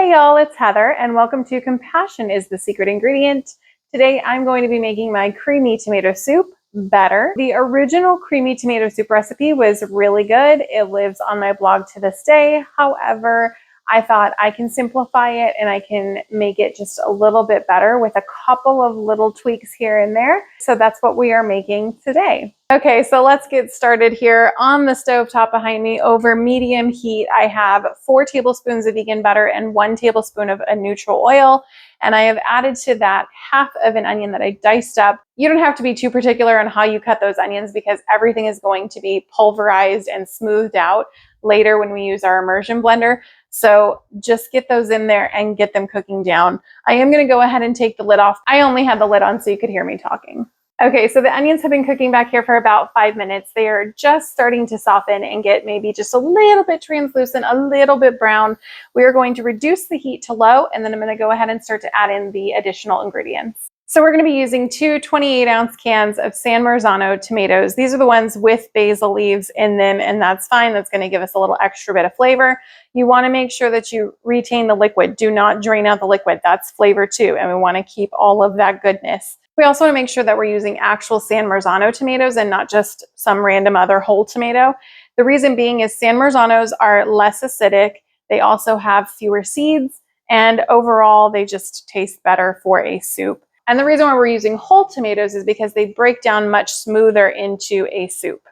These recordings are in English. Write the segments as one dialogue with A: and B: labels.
A: Hey y'all, it's Heather and welcome to Compassion is the Secret Ingredient. Today I'm going to be making my creamy tomato soup better. The original creamy tomato soup recipe was really good. It lives on my blog to this day. However, I thought I can simplify it and I can make it just a little bit better with a couple of little tweaks here and there. So that's what we are making today. Okay, so let's get started here. On the stove top behind me, over medium heat, I have 4 tablespoons of vegan butter and 1 tablespoon of a neutral oil. And I have added to that half of an onion that I diced up. You don't have to be too particular on how you cut those onions because everything is going to be pulverized and smoothed out later when we use our immersion blender. So just get those in there and get them cooking down. I am going to go ahead and take the lid off. I only had the lid on so you could hear me talking. Okay, so the onions have been cooking back here for about 5 minutes. They are just starting to soften and get maybe just a little bit translucent, a little bit brown. We are going to reduce the heat to low, and then I'm going to go ahead and start to add in the additional ingredients. So we're going to be using 2 28-ounce cans of San Marzano tomatoes. These are the ones with basil leaves in them, and that's fine. That's going to give us a little extra bit of flavor. You want to make sure that you retain the liquid. Do not drain out the liquid. That's flavor too, and we want to keep all of that goodness. We also want to make sure that we're using actual San Marzano tomatoes and not just some random other whole tomato. The reason being is San Marzanos are less acidic. They also have fewer seeds, and overall they just taste better for a soup. And the reason why we're using whole tomatoes is because they break down much smoother into a soup.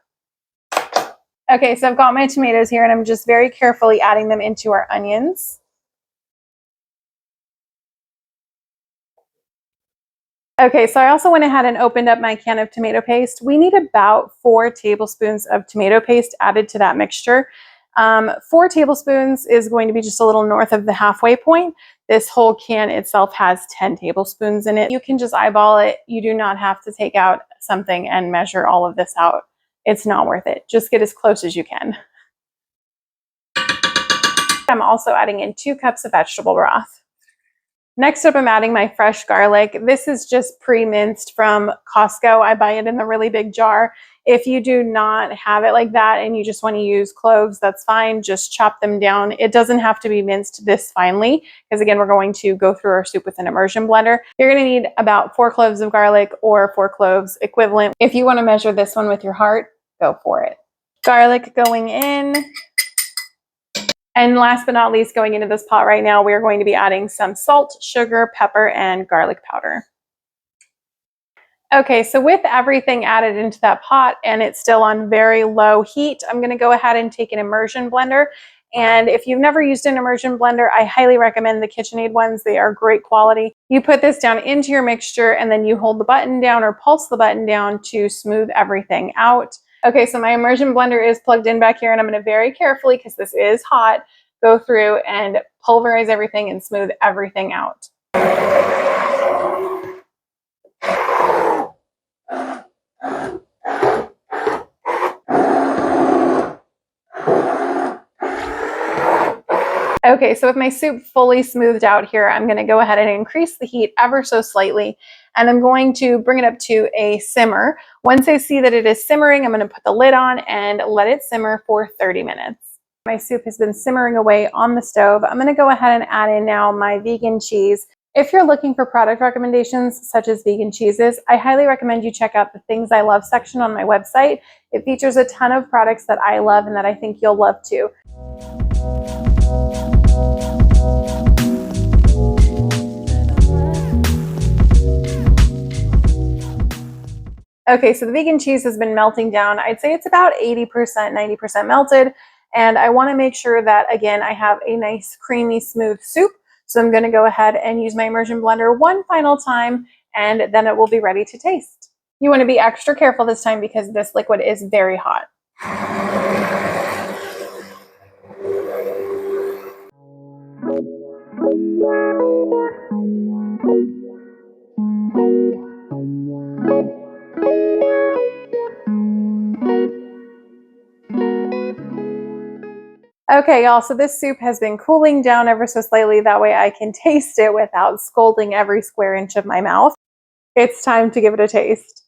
A: Okay, so I've got my tomatoes here and I'm just very carefully adding them into our onions. Okay, so I also went ahead and opened up my can of tomato paste. We need about 4 tablespoons of tomato paste added to that mixture. 4 tablespoons is going to be just a little north of the halfway point. This whole can itself has 10 tablespoons in it. You can just eyeball it. You do not have to take out something and measure all of this out. It's not worth it. Just get as close as you can. I'm also adding in 2 cups of vegetable broth. Next up, I'm adding my fresh garlic. This is just pre-minced from Costco. I buy it in the really big jar. If you do not have it like that and you just want to use cloves, that's fine. Just chop them down. It doesn't have to be minced this finely because again, we're going to go through our soup with an immersion blender. You're going to need about 4 cloves of garlic or 4 cloves equivalent. If you want to measure this one with your heart, go for it. Garlic going in. And last but not least, going into this pot right now, we're going to be adding some salt, sugar, pepper, and garlic powder. Okay, so with everything added into that pot and it's still on very low heat, I'm going to go ahead and take an immersion blender. And if you've never used an immersion blender, I highly recommend the KitchenAid ones. They are great quality. You put this down into your mixture and then you hold the button down or pulse the button down to smooth everything out. Okay, so my immersion blender is plugged in back here and I'm going to very carefully, because this is hot, go through and pulverize everything and smooth everything out. Okay, so with my soup fully smoothed out here, I'm going to go ahead and increase the heat ever so slightly, and I'm going to bring it up to a simmer. Once I see that it is simmering, I'm going to put the lid on and let it simmer for 30 minutes. My soup has been simmering away on the stove. I'm going to go ahead and add in now my vegan cheese. If you're looking for product recommendations such as vegan cheeses, I highly recommend you check out the Things I Love section on my website. It features a ton of products that I love and that I think you'll love too. Okay, so the vegan cheese has been melting down. I'd say it's about 80%, 90% melted. And I want to make sure that, again, I have a nice, creamy, smooth soup. So I'm going to go ahead and use my immersion blender one final time, and then it will be ready to taste. You want to be extra careful this time because this liquid is very hot. Okay, y'all, so this soup has been cooling down ever so slightly. That way I can taste it without scalding every square inch of my mouth. It's time to give it a taste.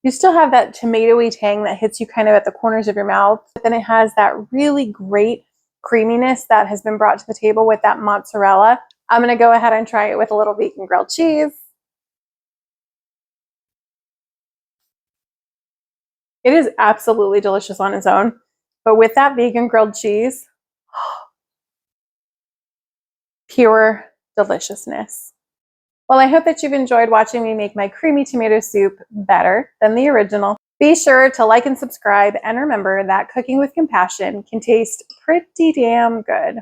A: You still have that tomatoey tang that hits you kind of at the corners of your mouth, but then it has that really great creaminess that has been brought to the table with that mozzarella. I'm going to go ahead and try it with a little vegan grilled cheese. It is absolutely delicious on its own, but with that vegan grilled cheese, pure deliciousness. Well, I hope that you've enjoyed watching me make my creamy tomato soup better than the original. Be sure to like and subscribe, and remember that cooking with compassion can taste pretty damn good.